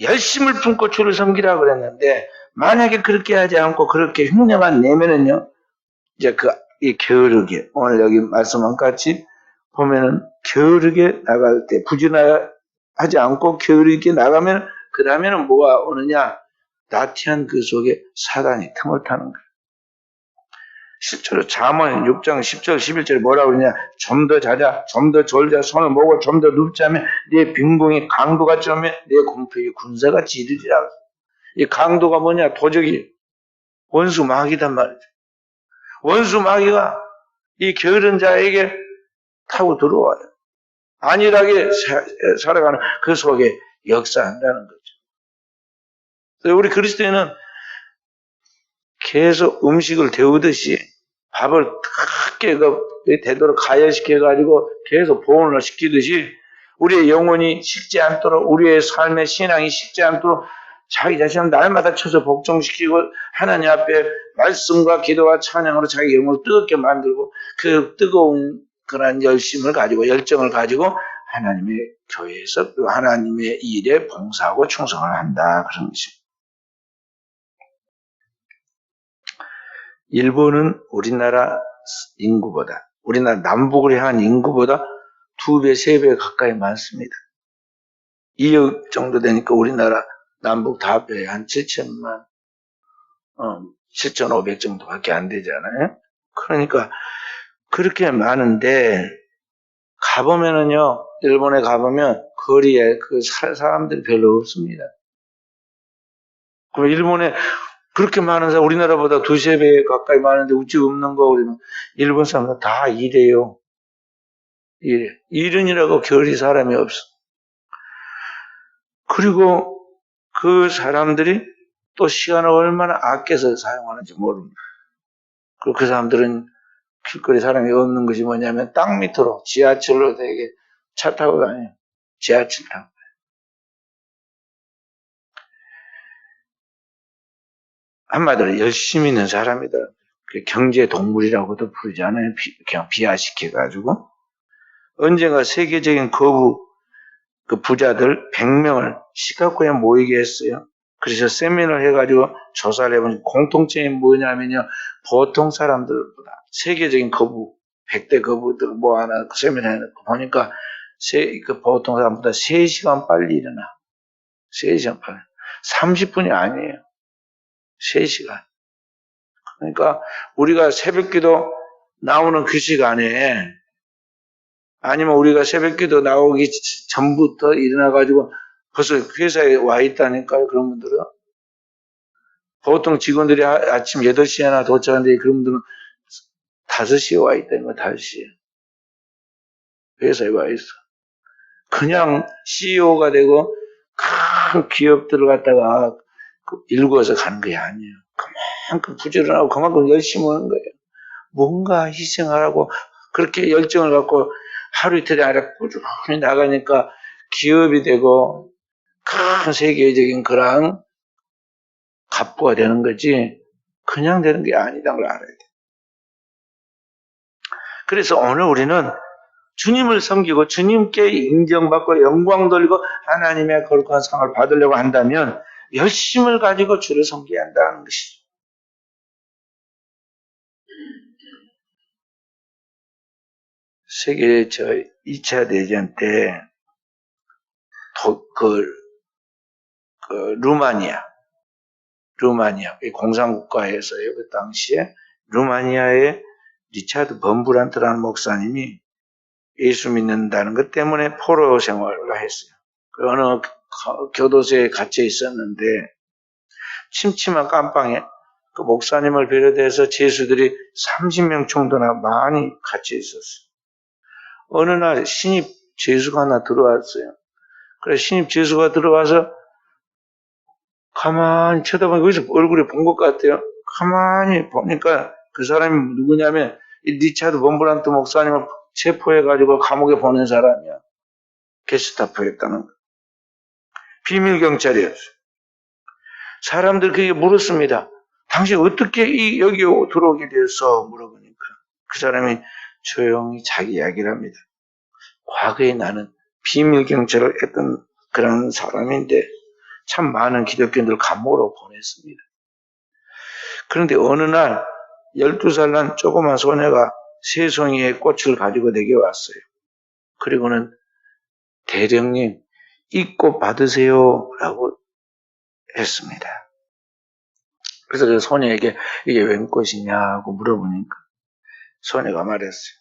열심을 품고 주를 섬기라고 그랬는데 만약에 그렇게 하지 않고 그렇게 흉내만 내면은요. 이제 이 게으르게 오늘 여기 말씀한 같이 보면은 게으르게 나갈 때 부지런하지 않고 게으르게 나가면 그 다음에는 뭐가 오느냐? 나티한 그 속에 사단이 틈을 타는 거예요. 실제로 잠언 6장 10절 11절에 뭐라고 그러냐 좀 더 자자 좀 더 졸자 손을 모으고 좀 더 눕자면 네 빈궁이 강도같이 오면 내 공평이 군사같이 이르리라. 이 강도가 뭐냐 도적이 원수 마귀단 말이죠. 원수 마귀가 이 게으른 자에게 타고 들어와요. 안일하게 살아가는 그 속에 역사한다는 거죠. 그래서 우리 그리스도인은 계속 음식을 데우듯이 밥을 크게 되도록 가열시켜가지고 계속 보온을 시키듯이 우리의 영혼이 식지 않도록, 우리의 삶의 신앙이 식지 않도록 자기 자신을 날마다 쳐서 복종시키고 하나님 앞에 말씀과 기도와 찬양으로 자기 영혼을 뜨겁게 만들고 그 뜨거운 그런 열심을 가지고 열정을 가지고 하나님의 교회에서 하나님의 일에 봉사하고 충성을 한다. 그런 것입니다. 일본은 우리나라 인구보다, 우리나라 남북을 향한 인구보다 2배, 3배 가까이 많습니다. 2억 정도 되니까 우리나라 남북 다 합해 한 7천만, 7,500 정도밖에 안 되잖아요. 그러니까 그렇게 많은데 가보면은요, 일본에 가보면 거리에 그 사람들이 별로 없습니다. 그럼 일본에 그렇게 많은 사람, 우리나라보다 2~3배 가까이 많은데 우찌 없는 거 그러면 일본 사람들 다 일해요. 일은이라고 결이 사람이 없어. 그리고 그 사람들이 또 시간을 얼마나 아껴서 사용하는지 모릅니다. 그리고 그 사람들은 길거리 사람이 없는 것이 뭐냐면 땅 밑으로 지하철로 되게 차 타고 다녀요. 지하철 타고. 한마디로 열심히 있는 사람이다. 경제 동물이라고도 부르지 않아요. 그냥 비하시켜가지고. 언젠가 세계적인 거부 그 부자들 100명을 시카고에 모이게 했어요. 그래서 세미나를 해가지고 조사를 해보니 공통점이 뭐냐면요. 보통 사람들보다 세계적인 거부, 100대 거부들 모아놔 세미나 해놓고 보니까 그 보통 사람보다 3시간 빨리 일어나. 3시간 빨리. 30분이 아니에요. 3시간. 그러니까 우리가 새벽기도 나오는 그 시간에 아니면 우리가 새벽기도 나오기 전부터 일어나가지고 벌써 회사에 와 있다니까요. 그런 분들은. 보통 직원들이 아침 8시에나 도착하는데 그런 분들은 5시에 와 있다는 거야. 5시에. 회사에 와 있어. 그냥 CEO가 되고 큰 기업들을 갖다가 일구어서 가는 게 아니에요. 그만큼 부지런하고 그만큼 열심히 하는 거예요. 뭔가 희생하라고 그렇게 열정을 갖고 하루 이틀이 아니라 꾸준히 나가니까 기업이 되고 큰 세계적인 그런 갑부가 되는 거지 그냥 되는 게 아니다는 걸 알아야 돼. 그래서 오늘 우리는 주님을 섬기고 주님께 인정받고 영광 돌리고 하나님의 거룩한 상을 받으려고 한다면 열심을 가지고 주를 섬겨야 한다는 것이죠. 세계 2차 대전 때 루마니아 공산국가에서요. 그 당시에 루마니아의 리차드 범브란트라는 목사님이 예수 믿는다는 것 때문에 포로 생활을 했어요. 그 어느 교도소에 갇혀 있었는데 침침한 깜방에 그 목사님을 비롯해서 죄수들이 30명 정도나 많이 갇혀 있었어요. 어느 날 신입 죄수가 하나 들어왔어요. 그래서 신입 죄수가 들어와서 가만히 쳐다보니까 여기서 얼굴이 본 것 같아요. 가만히 보니까 그 사람이 누구냐면 이 리차드 범브란트 목사님을 체포해가지고 감옥에 보낸 사람이야. 게스타포였다는 거. 비밀 경찰이었어요. 사람들 그게 물었습니다. 당신 어떻게 여기 들어오게 됐어? 물어보니까 그 사람이 조용히 자기 이야기를 합니다. 과거에 나는 비밀 경찰을 했던 그런 사람인데 참 많은 기독교인들을 감옥으로 보냈습니다. 그런데 어느 날 12살 난 조그만 소녀가 세 송이의 꽃을 가지고 내게 왔어요. 그리고는 대령님 이 꽃 받으세요 라고 했습니다. 그래서 그 소녀에게 이게 웬 꽃이냐고 물어보니까 소녀가 말했어요.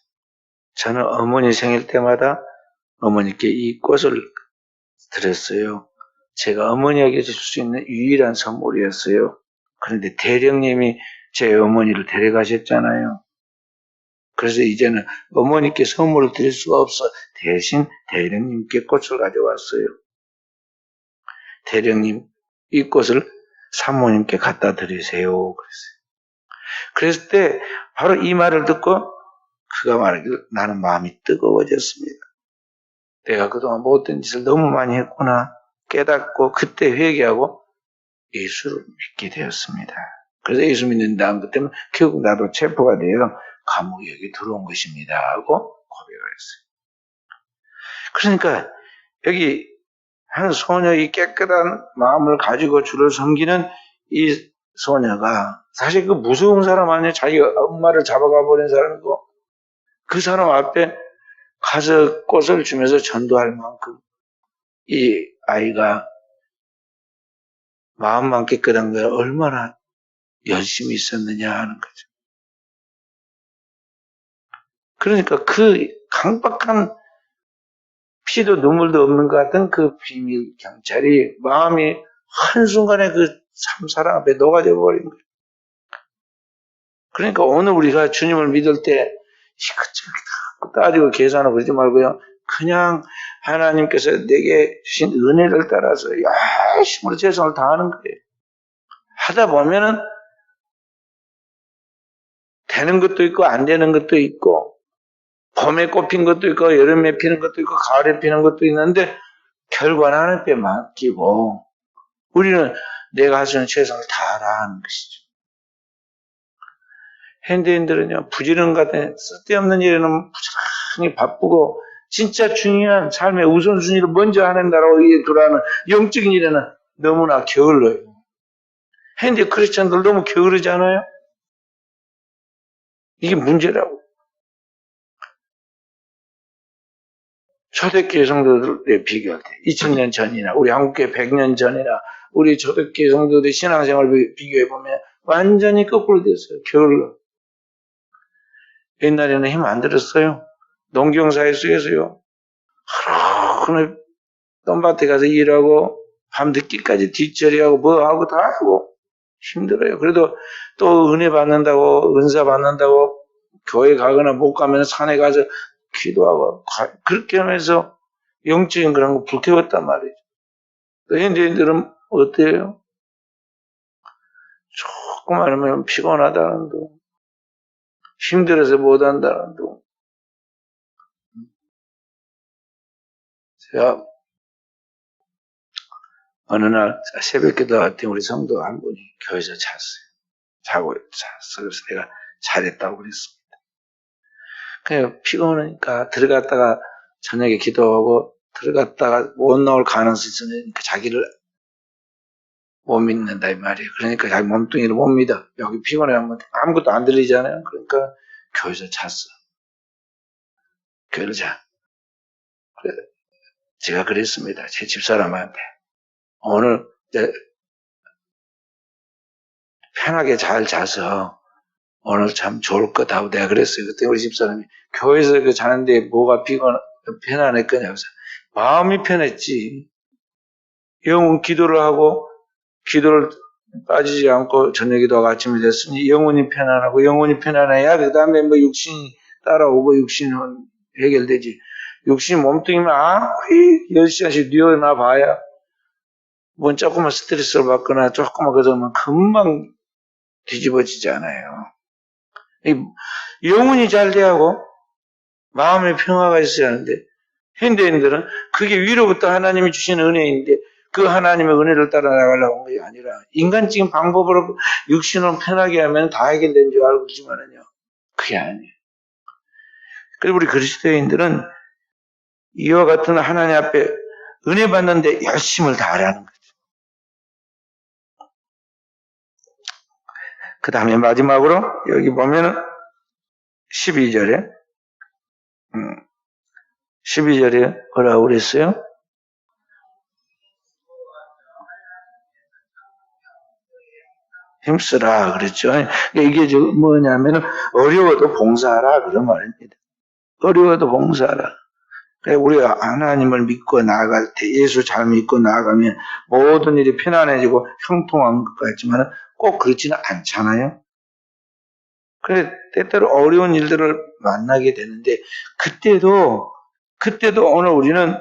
저는 어머니 생일 때마다 어머니께 이 꽃을 드렸어요. 제가 어머니에게 줄 수 있는 유일한 선물이었어요. 그런데 대령님이 제 어머니를 데려가셨잖아요. 그래서 이제는 어머니께 선물을 드릴 수가 없어 대신 대령님께 꽃을 가져왔어요. 대령님, 이 꽃을 사모님께 갖다 드리세요. 그랬어요. 그랬을 때 바로 이 말을 듣고 그가 말하기를 나는 마음이 뜨거워졌습니다. 내가 그동안 못된 짓을 너무 많이 했구나 깨닫고 그때 회개하고 예수를 믿게 되었습니다. 그래서 예수 믿는 다음 그때는 결국 나도 체포가 되어 감옥에 여기 들어온 것입니다 하고 고백을 했어요. 그러니까 여기 한 소녀의 깨끗한 마음을 가지고 주를 섬기는 이 소녀가 사실 그 무서운 사람 아니에요. 자기 엄마를 잡아가 버린 사람이고 그 사람 앞에 가서 꽃을 주면서 전도할 만큼 이 아이가 마음만 깨끗한 걸 얼마나 열심히 있었느냐 하는 거죠. 그러니까 그 강박한 피도 눈물도 없는 것 같은 그 비밀 경찰이 마음이 한순간에 그 참 사랑 앞에 녹아져 버린 거예요. 그러니까 오늘 우리가 주님을 믿을 때 이것저것 따지고 계산하고 그러지 말고요. 그냥 하나님께서 내게 주신 은혜를 따라서 열심으로 최선을 다하는 거예요. 하다 보면은 되는 것도 있고 안 되는 것도 있고 봄에 꽃핀 것도 있고 여름에 피는 것도 있고 가을에 피는 것도 있는데 결과는 하나님께 맡기고 우리는 내가 할 수 있는 최선을 다하라 하는 것이죠. 현대인들은요 부지런 같은 쓸데없는 일에는 부지런히 바쁘고 진짜 중요한 삶의 우선순위를 먼저 하는다라고 돌아가는 영적인 일에는 너무나 게을러요. 현대 크리스천들 너무 게으르지 않아요? 이게 문제라고. 초대교회 성도들에 비교할 때 2000년 전이나 우리 한국교회 100년 전이나 우리 초대교회 성도들의 신앙생활을 비교해보면 완전히 거꾸로 됐어요. 게을러. 옛날에는 힘 안 들었어요. 농경사회 속에서요. 하루 덤밭에 가서 일하고 밤늦게까지 뒷처리하고 뭐 하고 다 하고 힘들어요. 그래도 또 은혜 받는다고 은사 받는다고 교회 가거나 못 가면 산에 가서 기도하고 그렇게 하면서 영적인 그런 거 불태웠단 말이죠. 또 현대인들은 어때요? 조금만 하면 피곤하다는 둥, 힘들어서 못한다는 둥. 제가 어느 날 새벽 기도할 때 우리 성도 한 분이 교회에서 잤어요. 그래서 내가 잘했다고 그랬습니다. 그냥 피곤하니까 들어갔다가 저녁에 기도하고 들어갔다가 못 나올 가능성이 있으니까 자기를 못 믿는다 이 말이에요. 그러니까 자기 몸뚱이를 못 믿어. 여기 피곤해하면 아무것도 안 들리잖아요. 그러니까 교회에서 잤어. 교회를 자. 제가 그랬습니다. 제 집사람한테. 오늘 이제 편하게 잘 자서 오늘 참 좋을 것 하고 내가 그랬어요. 그때 우리 집사람이 교회에서 그 자는데 뭐가 편안했거냐고. 마음이 편했지. 영혼 기도를 하고 기도를 빠지지 않고 저녁기도하고 아침이 됐으니 영혼이 편안하고 영혼이 편안해야 그 다음에 뭐 육신이 따라오고 육신은 해결되지. 육신 몸뚱이면 아무리 10시간씩 누워나 봐야 뭔 조금만 스트레스를 받거나 조금만 그러면 금방 뒤집어지잖아요. 영혼이 잘 돼야하고 마음의 평화가 있어야 하는데 현대인들은 그게 위로부터 하나님이 주신 은혜인데 그 하나님의 은혜를 따라 나가려고 한 것이 아니라 인간적인 방법으로 육신을 편하게 하면 다 해결된 줄 알고 그러지만은요. 그게 아니에요. 그리고 우리 그리스도인들은 이와 같은 하나님 앞에 은혜 받는데 열심을 다하라는 거죠. 그 다음에 마지막으로 여기 보면은 12절에 12절에 뭐라고 그랬어요? 힘쓰라 그랬죠. 이게 뭐냐면 어려워도 봉사하라 그런 말입니다. 어려워도 봉사하라. 우리가 하나님을 믿고 나아갈 때 예수 잘 믿고 나아가면 모든 일이 편안해지고 형통한 것 같지만 꼭 그렇지는 않잖아요. 그래 때때로 어려운 일들을 만나게 되는데 그때도 오늘 우리는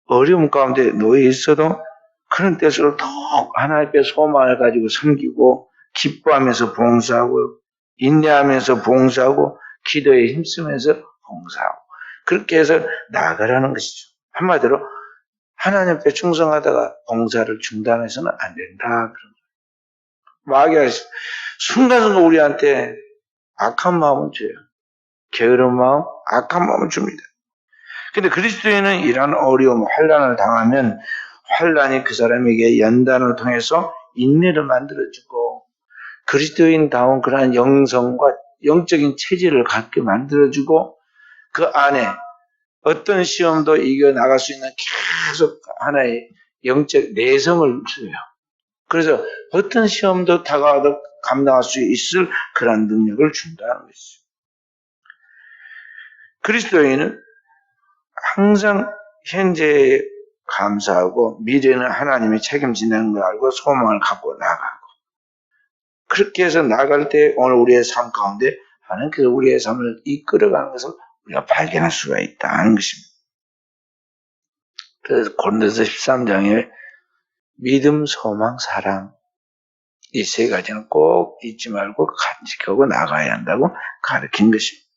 어려움 가운데 놓여 있어도 그런 때일수록 더욱 하나님 앞에 소망을 가지고 섬기고 기뻐하면서 봉사하고 인내하면서 봉사하고 기도에 힘쓰면서 봉사하고 그렇게 해서 나아가라는 것이죠. 한마디로 하나님 앞에 충성하다가 봉사를 중단해서는 안 된다. 마귀가 순간순간 우리한테 악한 마음을 줘요. 게으른 마음, 악한 마음을 줍니다. 근데 그리스도인은 이러한 어려움, 환난을 당하면 환난이 그 사람에게 연단을 통해서 인내를 만들어주고 그리스도인다운 그러한 영성과 영적인 체질을 갖게 만들어주고 그 안에 어떤 시험도 이겨나갈 수 있는 계속 하나의 영적 내성을 줘요. 그래서 어떤 시험도 다가와도 감당할 수 있을 그런 능력을 준다는 것이죠. 그리스도인은 항상 현재에 감사하고 미래는 하나님이 책임진다는 걸 알고 소망을 갖고 나가고 그렇게 해서 나갈 때 오늘 우리의 삶 가운데 하나님께서 우리의 삶을 이끌어가는 것을 우리가 발견할 수가 있다는 것입니다. 그래서 고린도서 13장에 믿음, 소망, 사랑 이 세 가지는 꼭 잊지 말고 간직하고 나가야 한다고 가르친 것입니다.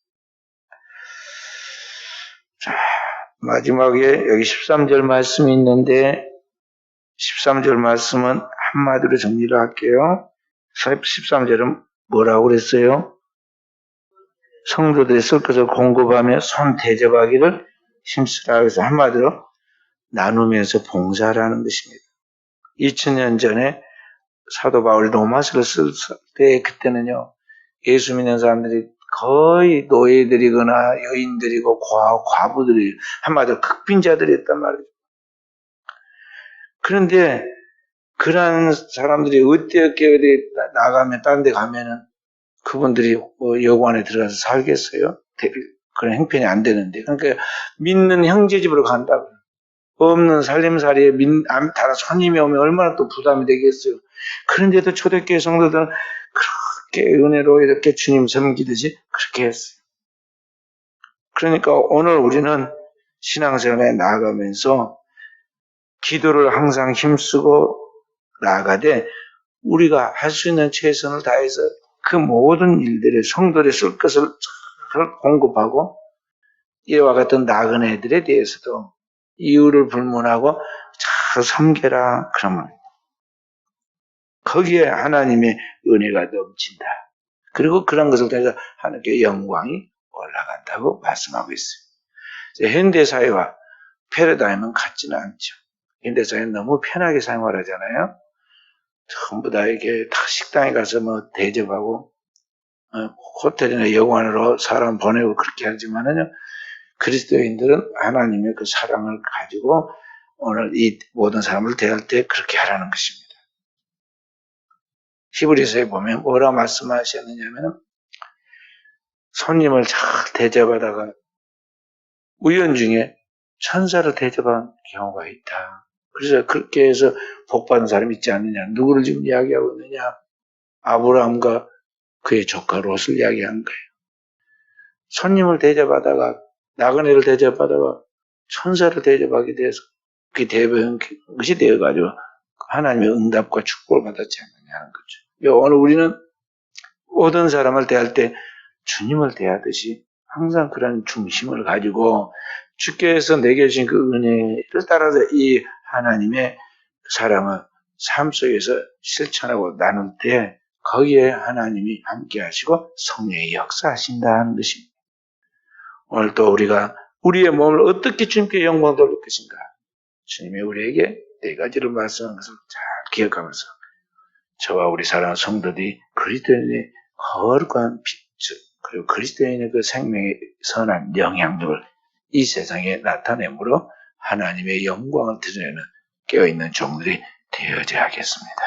자, 마지막에 여기 13절 말씀이 있는데 13절 말씀은 한마디로 정리를 할게요. 13절은 뭐라고 그랬어요? 성도들이 쓸 것을 공급하며 손 대접하기를 힘쓰라. 그래서 한마디로 나누면서 봉사라는 것입니다. 2000년 전에 사도 바울이 로마서를 쓸 때 그때는요. 예수 믿는 사람들이 거의 노예들이거나 여인들이고 과부들이 한마디로 극빈자들이었단 말이죠. 그런데 그런 사람들이 어디 나가면 딴 데 가면은 그분들이 여관에 들어가서 살겠어요? 그런 형편이 안 되는데. 그러니까 믿는 형제 집으로 간다고. 없는 살림살이에 다른 손님이 오면 얼마나 또 부담이 되겠어요. 그런데도 초대교회 성도들은 그렇게 은혜로 이렇게 주님 섬기듯이 그렇게 했어요. 그러니까 오늘 우리는 신앙생활에 나아가면서 기도를 항상 힘쓰고 나아가되 우리가 할 수 있는 최선을 다해서 그 모든 일들에 성도들이 쓸 것을 공급하고 이와 같은 나그네들에 대해서도 이유를 불문하고 잘 섬겨라 그러면 거기에 하나님의 은혜가 넘친다. 그리고 그런 것을 통해서 하나님께 영광이 올라간다고 말씀하고 있어요. 현대사회와 패러다임은 같지는 않죠. 현대사회는 너무 편하게 생활하잖아요. 전부 다 이렇게 다 식당에 가서 뭐 대접하고 호텔이나 여관으로 사람 보내고 그렇게 하지만은요. 그리스도인들은 하나님의 그 사랑을 가지고 오늘 이 모든 사람을 대할 때 그렇게 하라는 것입니다. 히브리서에 보면 뭐라 말씀하셨느냐면 손님을 잘 대접하다가 우연중에 천사를 대접한 경우가 있다. 그래서 그렇게 해서 복받은 사람이 있지 않느냐. 누구를 지금 이야기하고 있느냐. 아브라함과 그의 조카 롯을 이야기한 거예요. 손님을 대접하다가 나그네를 대접하다가 천사를 대접하게 돼서 그게 대변 것이 되어가지고 하나님의 응답과 축복을 받았지 않느냐는 거죠. 오늘 우리는 모든 사람을 대할 때 주님을 대하듯이 항상 그런 중심을 가지고 주께서 내게 주신 그 은혜를 따라서 이 하나님의 사랑을 삶 속에서 실천하고 나눌 때 거기에 하나님이 함께 하시고 성령의 역사하신다는 것입니다. 오늘 또 우리가 우리의 몸을 어떻게 주님께 영광 돌릴 것인가? 주님이 우리에게 네 가지를 말씀한 것을 잘 기억하면서 저와 우리 사랑하는 성도들이 그리스도인의 거룩한 빛, 그리고 그리스도인의 그 생명의 선한 영향력을 이 세상에 나타내므로 하나님의 영광을 드러내는 깨어있는 종들이 되어져야 하겠습니다.